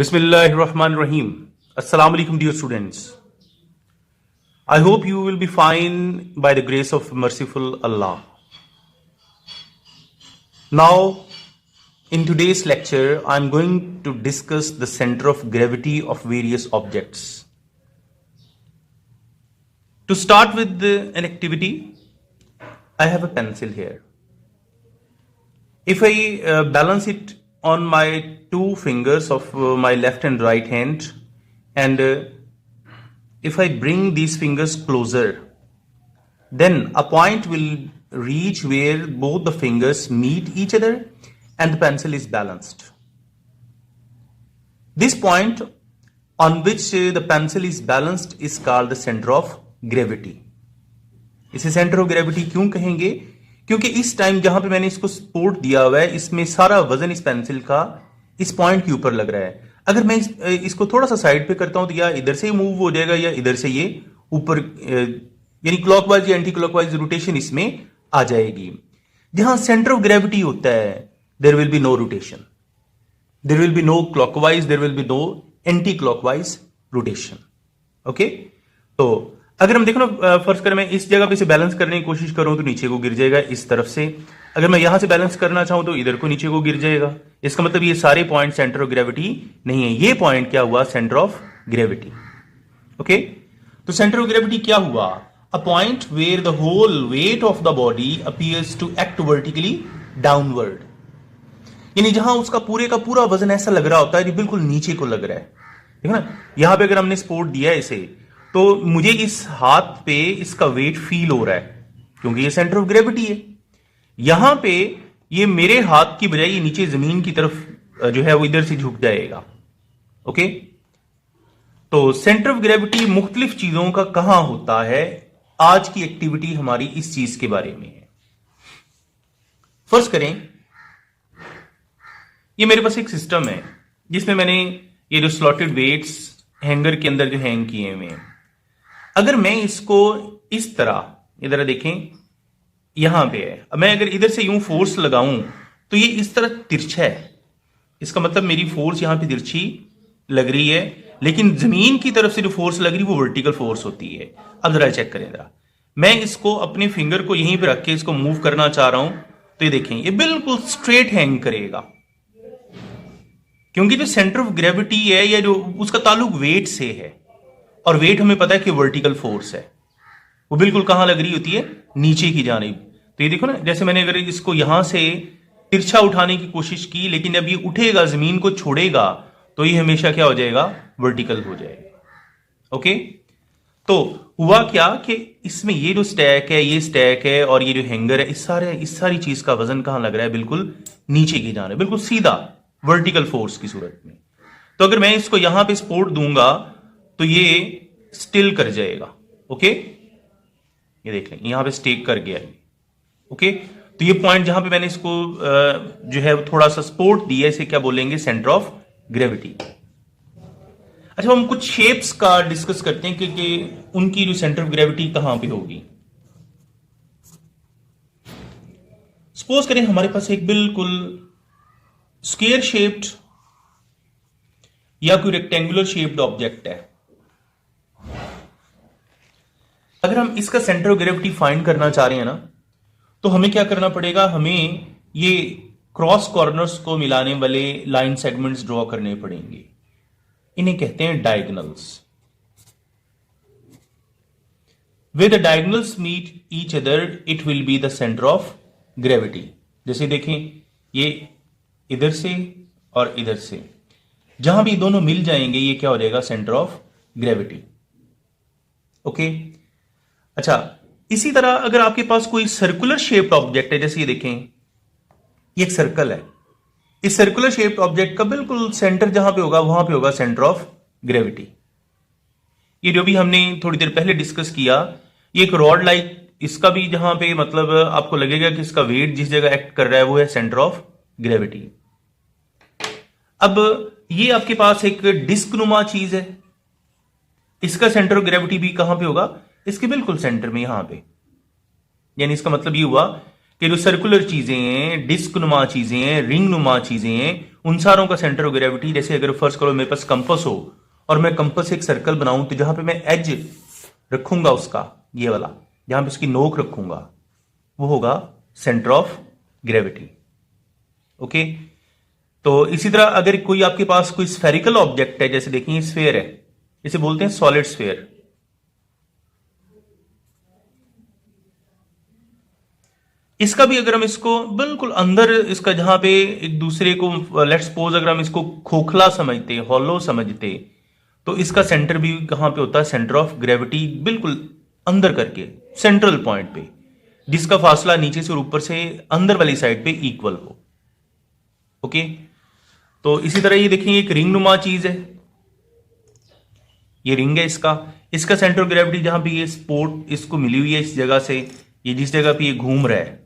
Bismillahirrahmanirrahim. Assalamu alaikum, dear students. I hope you will be fine by the grace of merciful Allah. Now, in today's lecture, I am going to discuss the center of gravity of various objects. To start with an activity, I have a pencil here. If I balance it on my two fingers of my left and right hand, and if I bring these fingers closer, then a point will reach where both the fingers meet each other and the pencil is balanced. This point on which the pencil is balanced is called the center of gravity. इसे centre of gravity क्यों कहेंगे? क्योंकि इस time जहां पे मैंने इसको support दिया हुआ है, इसमें सारा वजन इस पेंसिल का इस पॉइंट के ऊपर लग रहा है. अगर मैं इसको थोड़ा सा साइड पे करता हूं तो या इधर से मूव हो जाएगा या इधर से ये ऊपर, यानी क्लॉकवाइज या एंटी क्लॉकवाइज रोटेशन इसमें आ जाएगी. जहां सेंटर ऑफ ग्रेविटी होता है, there will be no rotation, there will be no clockwise, there will be no anti clockwise rotation. Okay, तो अगर हम देखो ना, फर्स्ट करें मैं इस जगह पे से बैलेंस करने की कोशिश करूं तो नीचे को गिर जाएगा इस तरफ से. अगर मैं यहां से बैलेंस करना चाहूं तो इधर को नीचे को गिर जाएगा. इसका मतलब ये सारे पॉइंट सेंटर ऑफ ग्रेविटी नहीं है. ये पॉइंट क्या हुआ? Centre of gravity. ओके, तो सेंटर ऑफ ग्रेविटी क्या हुआ? A point where the whole weight of the body appears to act vertically downward. यानी जहां उसका पूरे का पूरा वजन ऐसा लग रहा होता है बिल्कुल नीचे को लग रहा है. देखो ना, यहां पे अगर हमने सपोर्ट दिया है इसे, तो मुझे इस हाथ पे इसका वेट फील हो रहा है क्योंकि ये सेंटर ऑफ ग्रेविटी है. यहां पे ये मेरे हाथ की बजाय ये नीचे जमीन की तरफ जो है वो इधर से झुक जाएगा. ओके, तो सेंटर ऑफ ग्रेविटी मुख्तलिफ चीजों का कहां होता है, आज की एक्टिविटी हमारी इस चीज के बारे में है. फर्स्ट करें, ये मेरे पास एक सिस्टम है जिसमें मैंने ये जो स्लॉटेड वेट्स हैंगर के अंदर जो हैंग किए हुए हैं. अगर मैं इसको इस तरह, इधर देखें यहां पे है, मैं अगर इधर से यूं फोर्स लगाऊं तो ये इस तरह तिरछा है. इसका मतलब मेरी फोर्स यहां पे तिरछी लग रही है, लेकिन जमीन की तरफ से जो फोर्स लग रही है वो वर्टिकल फोर्स होती है. अब जरा चेक करें जरा, मैं इसको अपने फिंगर को यहीं पे रख के इसको मूव करना चाह रहा हूं तो ये देखें ये बिल्कुल स्ट्रेट हैंग करेगा, क्योंकि जो सेंटर ऑफ ग्रेविटी है या जो उसका ताल्लुक वेट से है, और वेट हमें पता है कि वर्टिकल फोर्स है, वो बिल्कुल कहां लग रही होती है? नीचे की जानिब. तो ये देखो ना, जैसे मैंने अगर इसको यहां से तिरछा उठाने की कोशिश की, लेकिन जब ये उठेगा, जमीन को छोड़ेगा, तो ये हमेशा क्या हो जाएगा? वर्टिकल हो जाएगा. ओके, तो हुआ क्या कि इसमें ये जो स्टैक है, ये स्टैक है और ये जो हैंगर है, इस सारी चीज का वजन कहां लग रहा है? बिल्कुल नीचे की जानिब, बिल्कुल सीधा वर्टिकल फोर्स की सूरत में. तो अगर मैं इसको यहां पे सपोर्ट दूंगा तो ये स्टिल कर जाएगा. ओके, ये देख लें यहां पे स्टेक कर गया है. ओके, तो ये पॉइंट जहां पे मैंने इसको जो है थोड़ा सा सपोर्ट दिया, इसे क्या बोलेंगे? Centre of gravity. अच्छा, हम कुछ शेप्स का डिस्कस करते हैं कि उनकी जो सेंटर ऑफ ग्रेविटी कहां पे होगी. सपोज करें हमारे पास एक बिल्कुल स्क्वायर शेप्ड या कोई रेक्टेंगुलर शेप्ड ऑब्जेक्ट है. अगर हम इसका सेंटर ऑफ ग्रेविटी फाइंड करना चाह रहे हैं ना, तो हमें क्या करना पड़ेगा? हमें ये क्रॉस कॉर्नर्स को मिलाने वाले लाइन सेगमेंट्स ड्रॉ करने पड़ेंगे. इन्हें कहते हैं diagonals. Where the diagonals meet each other, it will be the center of gravity. जैसे देखें ये इधर से और इधर से जहां भी दोनों मिल जाएंगे, ये क्या हो जाएगा? Centre of gravity. ओके, अच्छा, इसी तरह अगर आपके पास कोई सर्कुलर शेप्ड ऑब्जेक्ट है, जैसे ये देखें ये एक सर्कल है, इस सर्कुलर शेप्ड ऑब्जेक्ट का बिल्कुल सेंटर जहां पे होगा वहां पे होगा सेंटर ऑफ ग्रेविटी. ये जो भी हमने थोड़ी देर पहले डिस्कस किया, ये एक रॉड लाइक, इसका भी जहां पे मतलब आपको लगेगा कि इसका वेट जिस जगह एक्ट कर रहा है वो है सेंटर ऑफ ग्रेविटी. अब ये आपके पास एक डिस्क नुमा चीज है, इसका सेंटर ऑफ ग्रेविटी भी कहां पे होगा? इसके बिल्कुल सेंटर में, यहां पे. यानी इसका मतलब ये हुआ कि जो सर्कुलर चीजें हैं, डिस्क नुमा चीजें हैं, रिंग नुमा चीजें हैं, उन सारों का सेंटर ऑफ ग्रेविटी, जैसे अगर फर्स्ट करो मेरे पास कंपस हो और मैं कंपस से एक सर्कल बनाऊं, तो जहां पे मैं एज रखूंगा उसका, ये वाला जहां पे उसकी नोक रखूंगा, वो होगा सेंटर ऑफ ग्रेविटी। ओके, तो इसी तरह अगर कोई आपके पास कोई स्फेरिकल ऑब्जेक्ट है, जैसे देखिए स्फेयर है, इसे बोलते हैं सॉलिड स्फेयर। इसका भी अगर हम इसको बिल्कुल अंदर, इसका जहां पे एक दूसरे को, लेट्स सपोज अगर हम इसको खोखला समझते, हॉलो समझते, तो इसका सेंटर भी कहां पे होता है, सेंटर ऑफ ग्रेविटी बिल्कुल अंदर करके सेंट्रल पॉइंट पे, जिसका फासला नीचे से और ऊपर से अंदर वाली साइड पे इक्वल हो। ओके, तो इसी तरह ये देखिए एक रिंग नुमा चीज है, ये रिंग है, इसका सेंटर ऑफ ग्रेविटी जहां पे ये स्पोर्ट इसको मिली हुई है इस जगह से, ये जिस जगह पे ये घूम रहा है,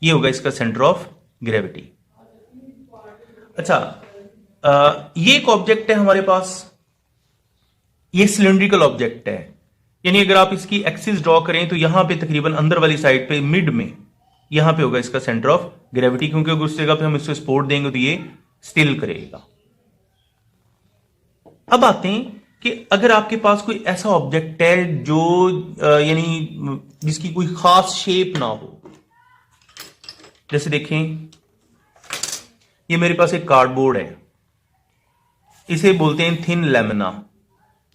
ये होगा इसका सेंटर ऑफ ग्रेविटी। अच्छा, ये एक ऑब्जेक्ट है हमारे पास, ये सिलिंड्रिकल ऑब्जेक्ट है, यानी अगर आप इसकी एक्सिस ड्रॉ करें तो यहां पे तकरीबन अंदर वाली साइड पे मिड में यहां पे होगा इसका सेंटर ऑफ ग्रेविटी, क्योंकि अगर उस जगह पे हम इसको सपोर्ट देंगे तो ये स्टिल करेगा। अब आते हैं कि अगर आपके पास कोई ऐसा ऑब्जेक्ट है जो यानी जिसकी कोई खास शेप ना हो, जैसे देखें ये मेरे पास एक कार्डबोर्ड है, इसे बोलते हैं थिन लैमिना।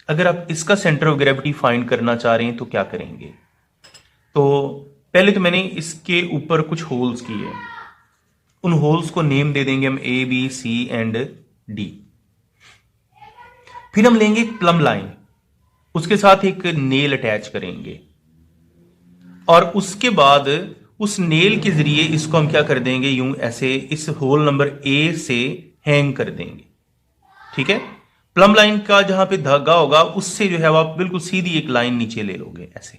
अगर आप इसका सेंटर ऑफ ग्रेविटी फाइंड करना चाह रहे हैं तो क्या करेंगे, तो पहले तो मैंने इसके ऊपर कुछ होल्स किए, उन होल्स को नेम दे देंगे हम A B C and D. फिर हम लेंगे एक प्लम लाइन, उसके साथ एक नेल अटैच करेंगे, और उसके बाद उस नेल के जरिए इसको हम क्या कर देंगे, यूं ऐसे इस होल नंबर ए से हैंग कर देंगे। ठीक है, प्लम लाइन का जहां पे धागा होगा उससे जो है वो आप बिल्कुल सीधी एक लाइन नीचे ले लोगे ऐसे,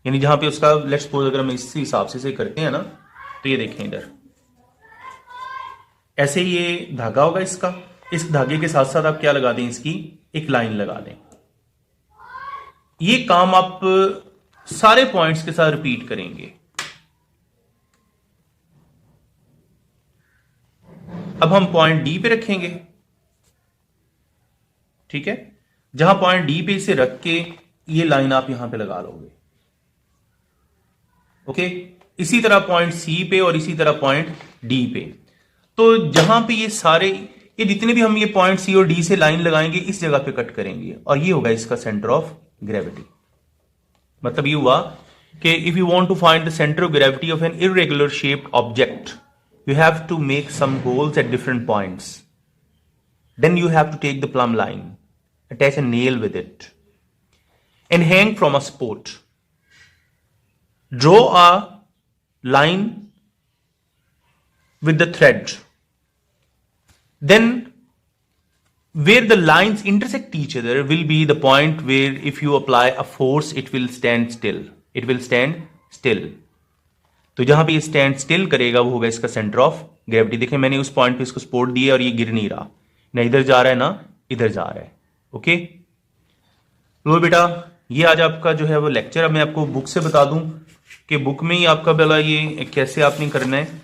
यानी जहां पे उसका, लेट्स सपोज अगर हम इस हिसाब से करते हैं ना, तो ये देखें इधर ऐसे ये धागा होगा इसका, इस धागे के साथ साथ आप क्या लगा दें, इसकी एक लाइन लगा दें। ये काम आप सारे पॉइंट्स के साथ रिपीट करेंगे। अब हम पॉइंट डी पे रखेंगे, ठीक है, जहां पॉइंट डी पे इसे रख के ये लाइन आप यहां पे लगा लोगे। ओके, इसी तरह पॉइंट सी पे और इसी तरह पॉइंट डी पे। तो जहां पे ये सारे, ये जितने भी हम ये पॉइंट सी और डी से लाइन लगाएंगे इस जगह पे कट करेंगे, और ये होगा इसका सेंटर ऑफ ग्रेविटी। मतलब ये हुआ कि if you want to find the centre of gravity of an irregular shaped object, you have to make some holes at different points. Then you have to take the plumb line, attach a nail with it, and hang from a support. Draw a line with the thread. Then where the lines intersect each other will be the point where if you apply a force, it will stand still. It will stand still. तो जहां पे ये stand still करेगा वो होगा इसका centre of gravity. देखें मैंने उस पॉइंट पे इसको सपोर्ट दिया और ये गिर नहीं रहा, ना इधर जा रहा है ना इधर जा रहा है। ओके, लो बेटा, ये आज आपका जो है वो लेक्चर। अब मैं आपको बुक से बता दूं कि बुक में ही आपका पहला ये कैसे आपने करना है।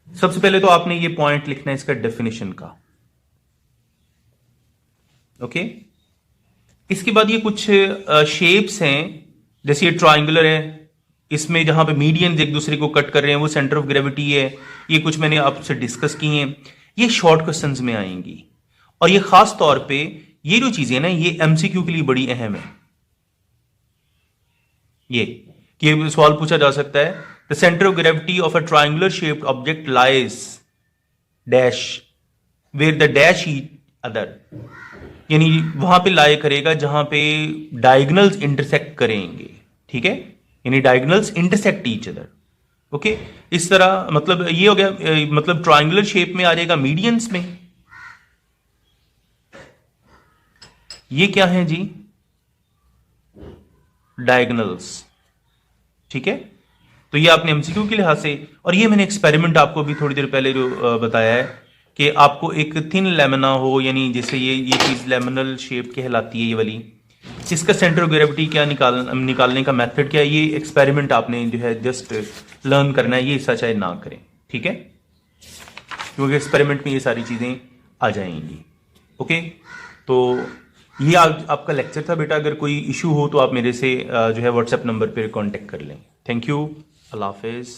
सबसे पहले तो आपने ये पॉइंट लिखना है इसका डेफिनेशन का। ओके, इसके बाद ये कुछ शेप्स हैं, जैसे ये ट्राइंगुलर है, इसमें जहां पे मीडियन एक दूसरे को कट कर रहे हैं वो सेंटर ऑफ ग्रेविटी है। ये कुछ मैंने आपसे डिस्कस किए हैं, ये शॉर्ट क्वेश्चंस में आएंगी, और ये खास तौर पे ये जो चीजें ना ये एमसीक्यू के लिए बड़ी अहम है। ये कि सवाल पूछा जा सकता है, the centre of gravity of a triangular shaped object lies dash where the dash each other, यानी वहां पे लाए करेगा जहां पे डायगोनल्स इंटरसेक्ट करेंगे। ठीक है, यानी diagonals intersect each other. Okay, इस तरह मतलब ये हो गया, मतलब ट्रायंगुलर शेप में आ जाएगा मीडियंस में। ये क्या है जी, डायगोनल्स। ठीक है, तो ये आपने एमसीक्यू के लिहाज से, और ये मैंने एक्सपेरिमेंट आपको भी थोड़ी देर पहले जो बताया है कि आपको एक थिन लेमिना हो, यानी जैसे ये चीज लेमिनल शेप कहलाती है ये वाली, इसका सेंटर ऑफ ग्रेविटी क्या निकालने का मेथड क्या है, ये एक्सपेरिमेंट आपने जो है जस्ट लर्न करना है, ये ऐसा चाहे ना करें, ठीक है, क्योंकि एक्सपेरिमेंट में ये सारी चीज़ें आ जाएंगी। ओके, तो ये आपका लेक्चर था बेटा। अगर कोई इशू हो तो आप मेरे से जो है व्हाट्सएप नंबर पर कांटेक्ट कर लें। थैंक यू, अल्लाह हाफिज़।